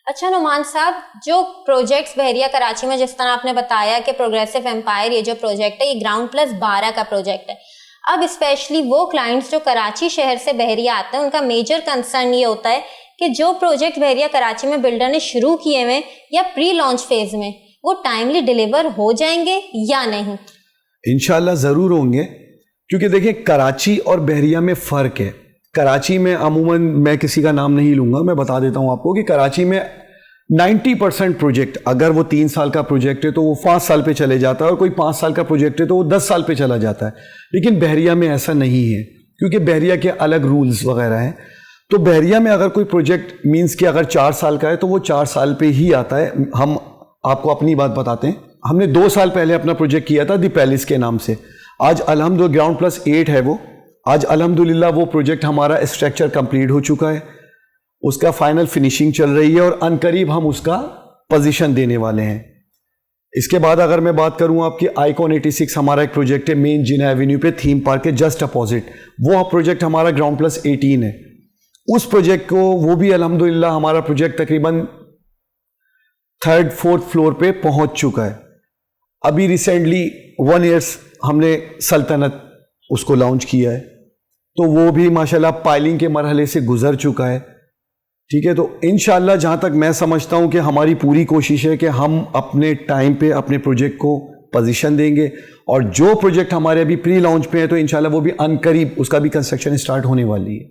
अच्छा नुमान साहब, जो प्रोजेक्ट्स बहरिया कराची में जिस तरह आपने बताया कि प्रोग्रेसिव एम्पायर ये जो प्रोजेक्ट है ये ग्राउंड प्लस 12 का प्रोजेक्ट है। अब स्पेशली वो क्लाइंट्स जो कराची शहर से बहरिया आते हैं उनका मेजर कंसर्न ये होता है कि जो प्रोजेक्ट बहरिया कराची में बिल्डर ने शुरू किए हुए या प्री लॉन्च फेज में वो टाइमली डिलीवर हो जाएंगे या नहीं। इंशाल्लाह ज़रूर होंगे, क्योंकि देखिए कराची और बहरिया में फ़र्क है। कराची में अमूमन, मैं किसी का नाम नहीं लूँगा, मैं बता देता हूँ आपको कि कराची में 90% प्रोजेक्ट, अगर वो 3 साल का प्रोजेक्ट है तो वो 5 साल पे चले जाता है, और कोई 5 साल का प्रोजेक्ट है तो वो 10 साल पे चला जाता है। लेकिन बहरिया में ऐसा नहीं है, क्योंकि बहरिया के अलग रूल्स वगैरह हैं। तो बहरिया में अगर कोई प्रोजेक्ट मीन्स कि अगर 4 साल का है तो वो 4 साल पे ही आता है। हम आपको अपनी बात बताते हैं, हमने 2 साल पहले अपना प्रोजेक्ट किया था दी पैलेस के नाम से। आज अल्हम्दुलिल्लाह ग्राउंड प्लस 8 है वो, आज अल्हम्दुलिल्लाह वो प्रोजेक्ट हमारा स्ट्रक्चर कंप्लीट हो चुका है, उसका फाइनल फिनिशिंग चल रही है और अनकरीब हम उसका पोजीशन देने वाले हैं। इसके बाद अगर मैं बात करूं आपकी आइकॉन 86 हमारा एक प्रोजेक्ट है मेन जिना एवेन्यू पे थीम पार्क के जस्ट अपोजिट, वो प्रोजेक्ट हमारा ग्राउंड प्लस 18 है। उस प्रोजेक्ट को वो भी अल्हम्दुलिल्लाह हमारा प्रोजेक्ट तकरीबन 3rd 4th फ्लोर पे पहुंच चुका है। अभी रिसेंटली 1 ईयर्स हमने सल्तनत उसको लॉन्च किया है, तो वो भी माशाल्लाह पाइलिंग के मरहले से गुजर चुका है। ठीक है, तो इंशाल्लाह जहाँ तक मैं समझता हूँ कि हमारी पूरी कोशिश है कि हम अपने टाइम पे अपने प्रोजेक्ट को पोजीशन देंगे, और जो प्रोजेक्ट हमारे अभी प्री लॉन्च पे है तो इंशाल्लाह वो भी अनकरीब उसका भी कंस्ट्रक्शन स्टार्ट होने वाली है।